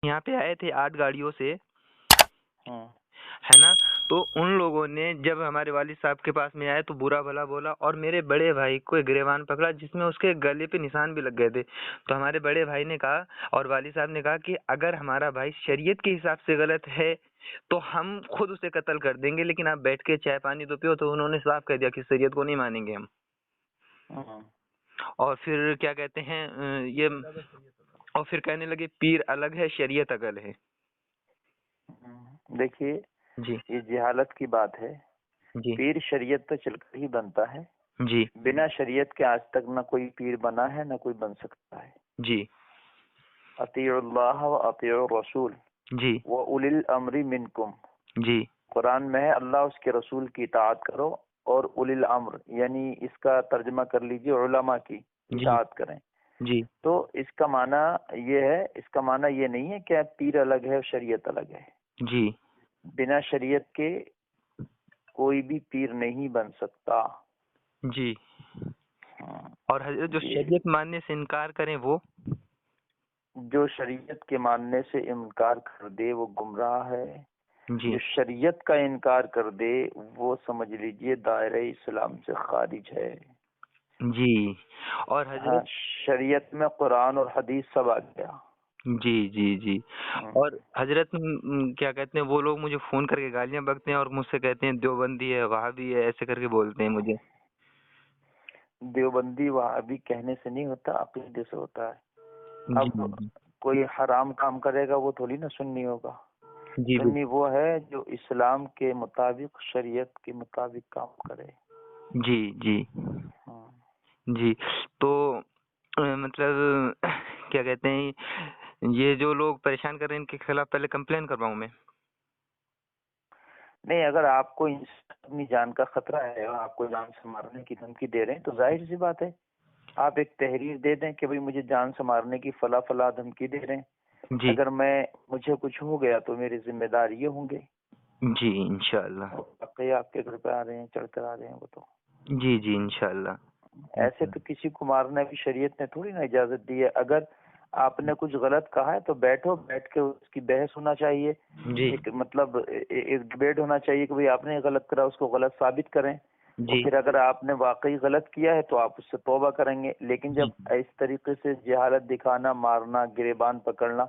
یہاں پہ آئے تھے 8 گاڑیوں سے، ہاں ہے نا، تو ان لوگوں نے جب ہمارے والد صاحب کے پاس میں آئے تو برا بھلا بولا، اور میرے بڑے بھائی کو ایک گریبان پکڑا جس میں اس کے گلے پہ نشان بھی لگ گئے تھے۔ تو ہمارے بڑے بھائی نے کہا اور والد صاحب نے کہا کہ اگر ہمارا بھائی شریعت کے حساب سے غلط ہے تو ہم خود اسے قتل کر دیں گے، لیکن آپ بیٹھ کے چائے پانی تو پیو۔ تو انہوں نے صاف کہہ دیا کہ شریعت کو نہیں مانیں گے ہم۔ ہاں اور پھر کیا کہتے ہیں یہ، اور پھر کہنے لگے پیر الگ ہے شریعت الگ ہے۔ دیکھیے جی یہ جہالت کی بات ہے۔ جی پیر شریعت پہ چل کر ہی بنتا ہے، جی بنا شریعت کے آج تک نہ کوئی پیر بنا ہے نہ کوئی بن سکتا ہے۔ جی اطیعوا اللہ و اطیعوا الرسول جی و اولی الامر منکم، جی قرآن میں ہے اللہ اس کے رسول کی اطاعت کرو، اور اولی الامر یعنی اس کا ترجمہ کر لیجئے علماء کی جی اطاعت کریں۔ جی تو اس کا معنی یہ ہے، اس کا معنی یہ نہیں ہے کہ پیر الگ ہے اور شریعت الگ ہے۔ جی بنا شریعت کے کوئی بھی پیر نہیں بن سکتا۔ جی ہاں، اور حضرت جو یہ شریعت ماننے سے انکار کریں وہ، جو شریعت کے ماننے سے انکار کر دے وہ گمراہ ہے۔ جی جو شریعت کا انکار کر دے وہ سمجھ لیجئے دائرہ اسلام سے خارج ہے۔ جی اور ہاں، حضرت، شریعت میں قرآن اور حدیث سب آ گیا۔ جی جی جی ہاں، اور حضرت کیا کہتے ہیں وہ لوگ مجھے فون کر کے گالیاں بکتے ہیں اور مجھ سے کہتے ہیں دیوبندی ہے وہابی ہے، ایسے کر کے بولتے ہیں مجھے۔ دیوبندی وہابی کہنے سے نہیں ہوتا، عقیدے سے ہوتا ہے۔ جی اب کوئی حرام کام کرے گا وہ تھوڑی نہ سنی ہوگا۔ جی سنی وہ ہے جو اسلام کے مطابق شریعت کے مطابق کام کرے۔ جی جی ہاں، جی تو مطلب کیا کہتے ہیں یہ جو لوگ پریشان کر رہے ہیں ان کے خلاف پہلے کمپلین کرواؤں میں؟ نہیں، اگر آپ کو اپنی جان کا خطرہ ہے اور آپ کو جان سے مارنے کی دھمکی دے رہے ہیں تو ظاہر سی بات ہے آپ ایک تحریر دے دیں کہ بھئی مجھے جان سے مارنے کی فلاں فلاں دھمکی دے رہے ہیں، جی اگر مجھے کچھ ہو گیا تو میری ذمہ دار یہ ہوں گے، جی انشاءاللہ، اور باقی آپ کے گھر پہ آ رہے ہیں چڑھ کر آ رہے ہیں وہ تو جی جی انشاءاللہ۔ ایسے تو کسی کو مارنے کی شریعت نے تھوڑی نا اجازت دی ہے۔ اگر آپ نے کچھ غلط کہا ہے تو بیٹھ کے اس کی بحث ہونا چاہیے، جی ایک مطلب ایک ڈبیٹ ہونا چاہیے کہ بھئی آپ نے غلط کرا، اس کو غلط ثابت کریں، اور جی پھر اگر آپ نے واقعی غلط کیا ہے تو آپ اس سے توبہ کریں گے۔ لیکن جی جب اس طریقے سے جہالت دکھانا، مارنا، گریبان پکڑنا،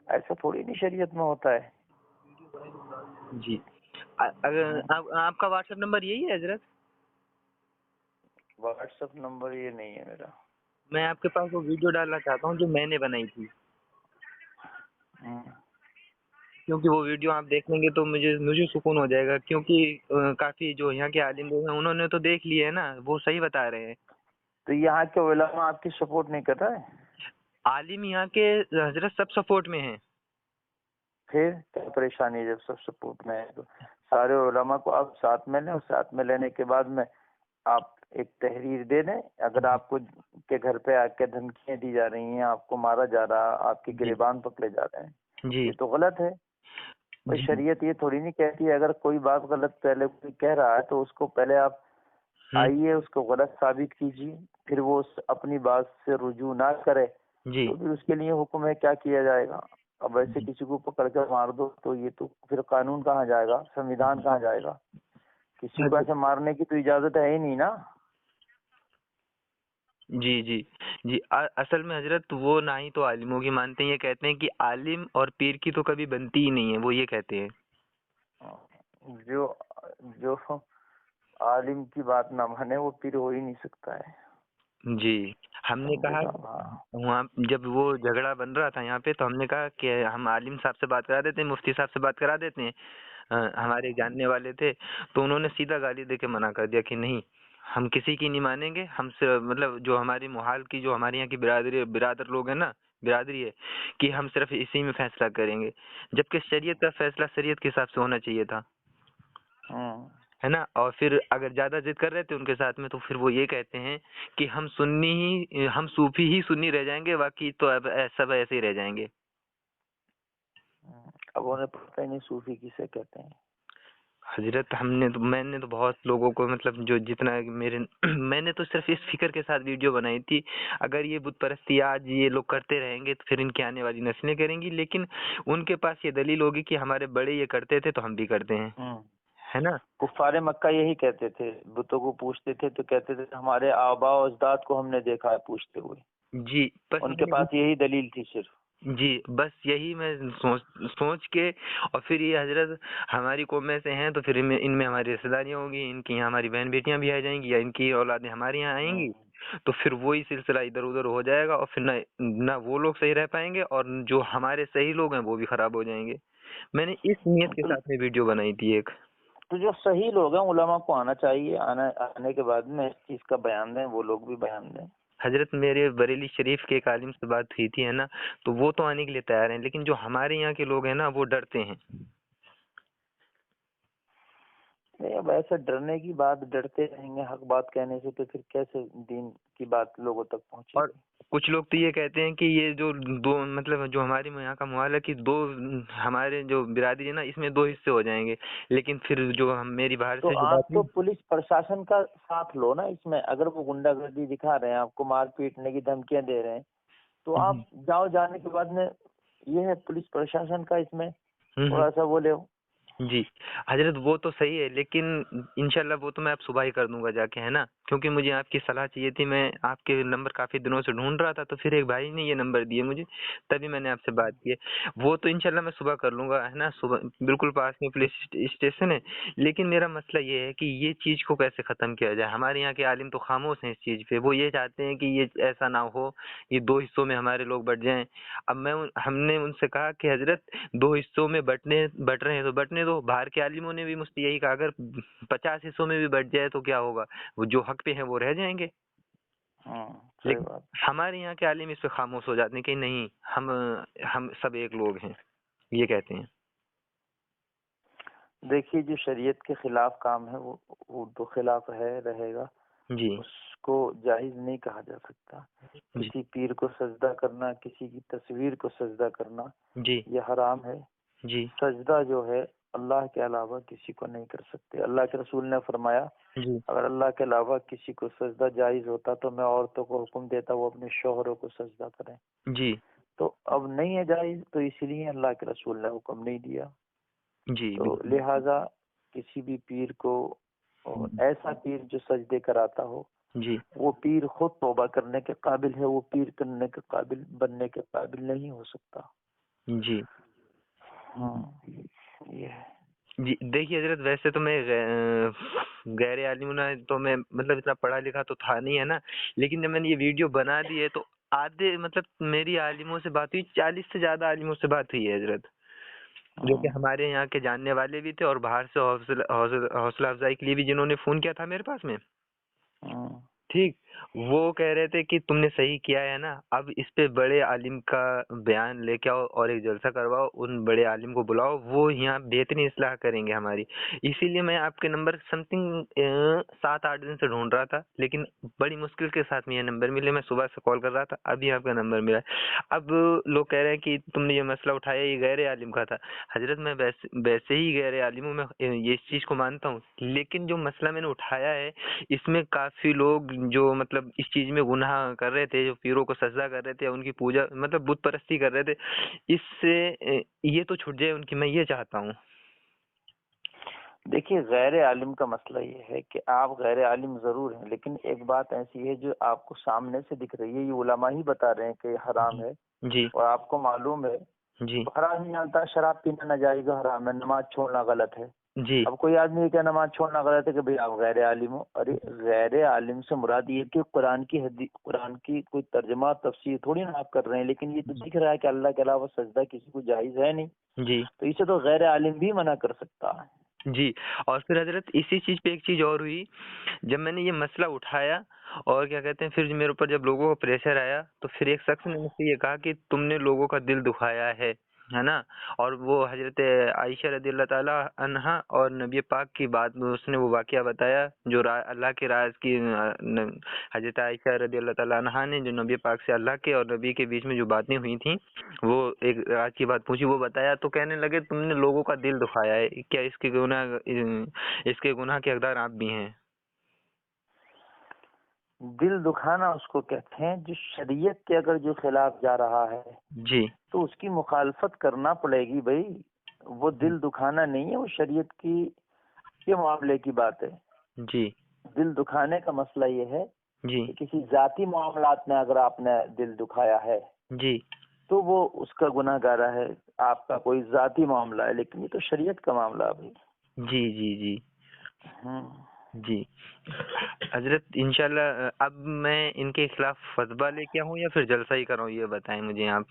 ایسا تھوڑی نہیں شریعت میں ہوتا ہے۔ جی اگر آپ کا واٹس ایپ نمبر یہی ہے حضرت؟ واٹس ایپ نمبر یہ نہیں ہے میرا۔ میں آپ کے پاس وہ ویڈیو ڈالنا چاہتا ہوں جو میں نے بنائی تھی، کیونکہ وہ ویڈیو آپ دیکھ لیں گے تو مجھے سکون ہو جائے گا، کیونکہ کافی جو یہاں کے عالم لوگ ہیں انہوں نے تو دیکھ لیے ہے نا، وہ صحیح بتا رہے ہیں۔ تو یہاں کے علماء آپ کی سپورٹ نہیں کر رہے ہیں؟ عالم یہاں کے حضرت سب سپورٹ میں ہیں۔ پھر کیا پریشانی ہے؟ جب سب سپورٹ میں ہے تو سارے علماء کو آپ ساتھ میں لیں، اور ساتھ میں لینے کے بعد میں آپ ایک تحریر دے دیں۔ اگر آپ کو کے گھر پہ آ کے دھمکیاں دی جا رہی ہیں، آپ کو مارا جا رہا، آپ کے جی گریبان پکڑے جا رہے ہیں، جی یہ تو غلط ہے۔ بھئی جی شریعت یہ تھوڑی نہیں کہتی ہے اگر کوئی بات غلط پہلے کوئی کہہ رہا ہے تو اس کو پہلے آپ آئیے، اس کو غلط ثابت کیجیے، پھر وہ اپنی بات سے رجوع نہ کرے جی تو پھر اس کے لیے حکم ہے کیا کیا جائے گا۔ اب ایسے کسی کو پکڑ کر مار دو تو یہ تو پھر قانون کہاں جائے گا، سنویدھان کہاں جائے گا؟ کسی کو ایسے مارنے کی تو اجازت ہے ہی نہیں نا۔ جی جی جی اصل میں حضرت وہ نہ ہی تو عالموں کی مانتے ہیں، یہ کہتے ہیں کہ عالم اور پیر کی تو کبھی بنتی ہی نہیں ہے، وہ یہ کہتے ہیں۔ جو عالم کی بات نہ مانے وہ پیر ہو ہی نہیں سکتا ہے۔ جی ہم نے سمجھے کہا نا؟ ہاں، وہاں جب وہ جھگڑا بن رہا تھا یہاں پہ، تو ہم نے کہا کہ ہم عالم صاحب سے بات کرا دیتے ہیں، مفتی صاحب سے بات کرا دیتے ہیں، ہمارے جاننے والے تھے، تو انہوں نے سیدھا گالی دے کے منع کر دیا کہ نہیں، ہم کسی کی نہیں مانیں گے، ہم سے مطلب جو ہماری محال کی جو ہمارے یہاں کی برادر لوگ ہیں نا، برادری ہے کہ ہم صرف اسی میں فیصلہ کریں گے، جبکہ شریعت کا فیصلہ شریعت کے حساب سے ہونا چاہیے تھا، ہاں، ہے نا۔ اور پھر اگر زیادہ ضد کر رہے تھے ان کے ساتھ میں، تو پھر وہ یہ کہتے ہیں کہ ہم صوفی ہی سنی رہ جائیں گے، باقی تو اب سب ایسے ہی رہ جائیں گے۔ اب انہیں پتہ ہی نہیں صوفی کسے کہتے ہیں۔ حضرت میں نے تو بہت لوگوں کو مطلب جو جتنا میرے میں نے تو صرف اس فکر کے ساتھ ویڈیو بنائی تھی، اگر یہ بت پرستی آج یہ لوگ کرتے رہیں گے تو پھر ان کی آنے والی نسلیں کریں گی، لیکن ان کے پاس یہ دلیل ہوگی کہ ہمارے بڑے یہ کرتے تھے تو ہم بھی کرتے ہیں، ہے نا؟ کفار مکہ یہی کہتے تھے، بتوں کو پوچھتے تھے تو کہتے تھے ہمارے آباء و اجداد کو ہم نے دیکھا ہے پوچھتے ہوئے. جی بس ان کے پاس یہی دلیل تھی صرف. جی بس یہی میں سوچ کے، اور پھر یہ حضرت ہماری قوم میں سے ہیں تو پھر ان میں ہماری رشتے داریاں ہوں گی، ان کی یہاں ہماری بہن بیٹیاں بھی آ جائیں گی یا ان کی اولادیں ہمارے یہاں آئیں گی، تو پھر وہی سلسلہ ادھر ادھر ہو جائے گا، اور پھر نہ وہ لوگ صحیح رہ پائیں گے اور جو ہمارے صحیح لوگ ہیں وہ بھی خراب ہو جائیں گے. میں نے اس نیت کے ساتھ میں ویڈیو بنائی تھی ایک. تو جو صحیح لوگ ہیں علماء کو آنا چاہیے، آنے کے بعد میں اس چیز کا بیان دیں، وہ لوگ بھی بیان دیں. حضرت میرے بریلی شریف کے ایک عالم سے بات ہوئی تھی، ہے نا، تو وہ تو آنے کے لیے تیار ہیں، لیکن جو ہمارے یہاں کے لوگ ہیں نا وہ ڈرتے ہیں. نہیں، اب ایسے ڈرنے کی بات، ڈرتے رہیں گے حق بات کہنے سے تو پھر کیسے دین کی بات لوگوں تک پہنچے اور گی؟ کچھ لوگ تو یہ کہتے ہیں کہ یہ جو دو مطلب جو ہمارے یہاں کا معاملہ کہ دو ہمارے جو برادری ہے نا اس میں دو حصے ہو جائیں گے، لیکن پھر جو ہم میری باہر سے تو جو آپ بات تو پولیس پرشاسن کا ساتھ لو نا اس میں. اگر وہ غنڈہ گردی دکھا رہے ہیں، آپ کو مار پیٹنے کی دھمکیاں دے رہے ہیں، تو آپ جاؤ، جانے کے بعد میں یہ ہے پولیس پرشاسن کا اس میں تھوڑا سا وہ لے. جی حضرت وہ تو صحیح ہے، لیکن انشاءاللہ وہ تو میں اب صبح ہی کر دوں گا جا کے، ہے نا، کیونکہ مجھے آپ کی صلاح چاہیے تھی. میں آپ کے نمبر کافی دنوں سے ڈھونڈ رہا تھا، تو پھر ایک بھائی نے یہ نمبر دیے مجھے، تبھی میں نے آپ سے بات کی. وہ تو انشاءاللہ میں صبح کر لوں گا، ہے نا، صبح بالکل پاس میں پولیس اسٹیشن ہے. لیکن میرا مسئلہ یہ ہے کہ یہ چیز کو کیسے ختم کیا جائے. ہمارے یہاں کے عالم تو خاموش ہیں اس چیز پہ، وہ یہ چاہتے ہیں کہ یہ ایسا نہ ہو، یہ دو حصوں میں ہمارے لوگ بٹ جائیں. اب ہم نے ان سے کہا کہ حضرت دو حصوں میں بٹ رہے ہیں تو بٹنے دو. باہر کے عالموں نے بھی مجھ سے یہی کہا اگر 50 حصوں میں بھی بٹ جائے تو کیا ہوگا، وہ جو حق پہ ہیں وہ رہ جائیں گے. لیکن ہمارے یہاں کے عالم اس پہ خاموش ہو جاتے ہیں کہ نہیں، ہم سب ایک لوگ ہیں، یہ کہتے ہیں. دیکھیے جو شریعت کے خلاف کام ہے وہ تو خلاف ہے، رہے گا. جی اس کو جائز نہیں کہا جا سکتا. کسی پیر کو سجدہ کرنا، کسی کی تصویر کو سجدہ کرنا، جی یہ حرام ہے. جی سجدہ جو ہے اللہ کے علاوہ کسی کو نہیں کر سکتے. اللہ کے رسول نے فرمایا جی اگر اللہ کے علاوہ کسی کو سجدہ جائز ہوتا تو میں عورتوں کو حکم دیتا وہ اپنے شوہروں کو سجدہ کریں. جی تو اب نہیں ہے جائز، تو اسی لیے اللہ کے رسول نے حکم نہیں دیا. جی تو لہذا کسی بھی پیر کو، ایسا پیر جو سجدے کراتا ہو، جی وہ پیر خود توبہ کرنے کے قابل ہے، وہ پیر کرنے کے قابل بننے کے قابل نہیں ہو سکتا. جی یہ ہے. جی دیکھیے حضرت، ویسے تو میں غیر عالم تو میں مطلب اتنا پڑھا لکھا تو تھا نہیں، ہے نا، لیکن جب میں نے یہ ویڈیو بنا دی ہے تو آدھے مطلب میری عالموں سے بات ہوئی، 40 سے زیادہ عالموں سے بات ہوئی ہے حضرت، جو کہ ہمارے یہاں کے جاننے والے بھی تھے اور باہر سے حوصلہ افزائی کے لیے بھی جنہوں نے فون کیا تھا میرے پاس میں. ٹھیک، وہ کہہ رہے تھے کہ تم نے صحیح کیا ہے نا، اب اس پہ بڑے عالم کا بیان لے کے آؤ اور ایک جلسہ کرواؤ، ان بڑے عالم کو بلاؤ، وہ یہاں بہترین اصلاح کریں گے ہماری. اسی لیے میں آپ کے نمبر سم تھنگ 7-8 دن سے ڈھونڈ رہا تھا، لیکن بڑی مشکل کے ساتھ میں یہ نمبر ملے. میں صبح سے کال کر رہا تھا، ابھی آپ کا نمبر ملا. اب لوگ کہہ رہے ہیں کہ تم نے یہ مسئلہ اٹھایا یہ غیر عالم کا تھا. حضرت میں ویسے ہی غیر عالموں میں یہ اس چیز کو مانتا ہوں، لیکن جو مسئلہ میں نے اٹھایا ہے اس میں کافی لوگ جو مطلب اس چیز میں گناہ کر رہے تھے، جو پیروں کو سجدہ کر رہے تھے، ان کی پوجا مطلب بت پرستی کر رہے تھے، اس سے یہ تو چھٹ جائے ان کی، میں یہ چاہتا ہوں. دیکھیے غیر عالم کا مسئلہ یہ ہے کہ آپ غیر عالم ضرور ہیں، لیکن ایک بات ایسی ہے جو آپ کو سامنے سے دکھ رہی ہے، یہ علماء ہی بتا رہے ہیں کہ حرام ہے. جی اور آپ کو معلوم ہے، جی حرام نہیں جانتا، شراب پینا ناجائز حرام ہے، نماز چھوڑنا غلط ہے. جی اب کوئی آدمی کیا نماز چھوڑنا غلط ہے کہ بھئی آپ غیر عالم ہو. ارے غیر عالم سے مراد یہ کہ قرآن کی کوئی ترجمہ تفسیر تھوڑی نا آپ کر رہے ہیں، لیکن یہ تو دکھ رہا ہے کہ اللہ کے علاوہ سجدہ کسی کو جائز ہے نہیں. جی تو اسے تو غیر عالم بھی منع کر سکتا ہے. جی. اور پھر حضرت اسی چیز پہ ایک چیز اور ہوئی، جب میں نے یہ مسئلہ اٹھایا اور کیا کہتے ہیں پھر میرے اوپر جب لوگوں کا پریشر آیا تو پھر ایک شخص نے مجھ سے یہ کہا کہ تم نے لوگوں کا دل دکھایا ہے. ہے نا. اور وہ حضرت عائشہ رضی اللہ تعالیٰ عنہا اور نبی پاک کی بات میں اس نے وہ واقعہ بتایا جو اللہ کے راز کی حضرت عائشہ رضی اللہ تعالیٰ عنہا نے جو نبی پاک سے اللہ کے اور نبی کے بیچ میں جو باتیں ہوئی تھیں وہ ایک راز کی بات پوچھی, وہ بتایا تو کہنے لگے تم نے لوگوں کا دل دکھایا ہے, کیا اس کے گناہ کے حقدار آپ بھی ہیں؟ دل دکھانا اس کو کہتے ہیں جو شریعت کے اگر جو خلاف جا رہا ہے جی تو اس کی مخالفت کرنا پڑے گی بھائی. وہ دل دکھانا نہیں ہے, وہ شریعت کی کے معاملے کی بات ہے. جی دل دکھانے کا مسئلہ یہ ہے جی کہ کسی ذاتی معاملات میں اگر آپ نے دل دکھایا ہے جی تو وہ اس کا گناہ گارہ ہے, آپ کا کوئی ذاتی معاملہ ہے, لیکن یہ تو شریعت کا معاملہ ہے بھائی. جی جی جی ہوں. جی حضرت انشاءاللہ اب میں ان کے خلاف فتویٰ لے کے آؤں یا پھر جلسہ ہی کروں, یہ بتائیں مجھے آپ.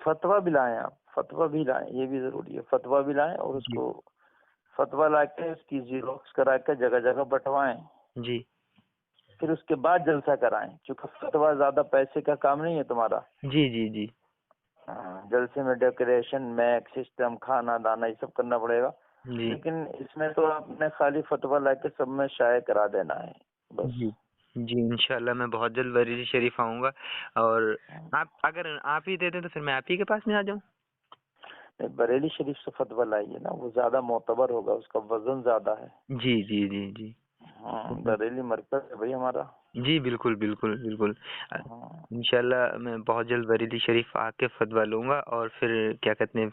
فتویٰ بھی لائیں, آپ فتویٰ بھی لائیں, یہ بھی ضروری ہے. فتویٰ بھی لائیں اور اس جی کو فتویٰ لا کے اس کی زیروکس کرا کے جگہ جگہ بٹوائیں, جی پھر اس کے بعد جلسہ کرائیں. چونکہ فتویٰ زیادہ پیسے کا کام نہیں ہے تمہارا. جی جی جی جلسے میں ڈیکوریشن, میک سسٹم, کھانا دانا یہ سب کرنا پڑے گا, جی لیکن اس میں تو آپ نے خالی فتویٰ لا کے سب میں شائع کرا دینا ہے بس. جی جی انشاءاللہ میں بہت جلد بریلی شریف آؤں گا, اور اگر آپ ہی دے دیں تو پھر میں آپ ہی کے پاس میں آ جاؤں. بریلی شریف سے فتویٰ لائیے نا, وہ زیادہ معتبر ہوگا, اس کا وزن زیادہ ہے. جی جی جی جی بریلی مرکز ہے بھائی ہمارا. جی بالکل بالکل بالکل. ہاں. انشاءاللہ میں بہت جلد بریلی شریف آ کے فتویٰ لوں گا, اور پھر کیا کہتے ہیں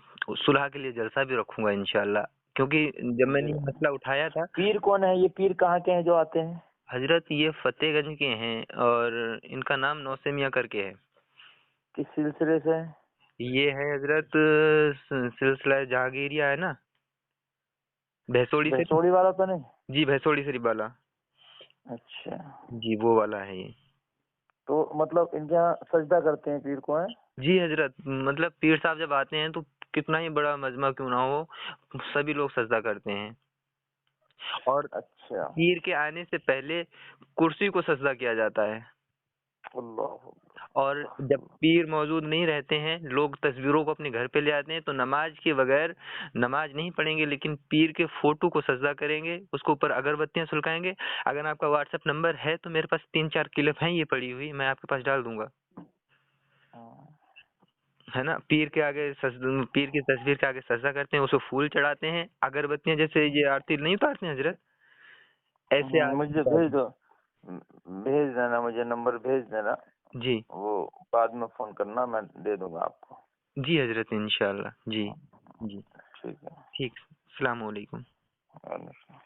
صلح کے لیے جلسہ بھی رکھوں گا انشاءاللہ, کیونکہ جب میں نے یہ مسئلہ اٹھایا تھا. پیر کون ہے یہ؟ پیر کہاں کے ہیں جو آتے ہیں؟ حضرت یہ فتح گنج کے ہیں اور ان کا نام نوسے میاں کر کے ہے. کس سلسلے سے؟ یہ ہے حضرت سلسلہ جہانگیریہ ہے نا, بھیسوڑی سے. بھیسوڑی والا تو نہیں؟ جی بھیسوڑی شریف والا. اچھا, جی وہ والا ہے یہ. تو مطلب ان کے یہاں سجدہ کرتے ہیں پیر کو ہیں؟ جی حضرت, مطلب پیر صاحب جب آتے ہیں تو کتنا ہی بڑا مجمع کیوں نہ ہو سبھی لوگ سجدہ کرتے ہیں. اور اچھا. پیر کے آنے سے پہلے کرسی کو سجدہ کیا جاتا ہے. اللہ. اور جب پیر موجود نہیں رہتے ہیں لوگ تصویروں کو اپنے گھر پہ لے آتے ہیں تو نماز کے بغیر نماز نہیں پڑھیں گے, لیکن پیر کے فوٹو کو سجدہ کریں گے, اس کو اوپر اگربتیاں سلکائیں گے. اگر آپ کا واٹس ایپ نمبر ہے تو میرے پاس 3-4 کلپ ہیں یہ پڑی ہوئی, میں آپ کے پاس ڈال دوں گا, ہے نا. پیر کے آگے پیر کی تصویر کے آگے سجدہ کرتے ہیں, اسے پھول چڑھاتے ہیں, اگربتیاں جیسے یہ آرتی نہیں اتارتے ہیں حضرت, ایسے مجھے بھیج دو, بھیج دینا, مجھے نمبر بھیج دینا. جی وہ بعد میں فون کرنا, میں دے دوں گا آپ کو. جی حضرت انشاءاللہ. جی جی ٹھیک ہے. ٹھیک, السلام علیکم. وعلیکم السلام.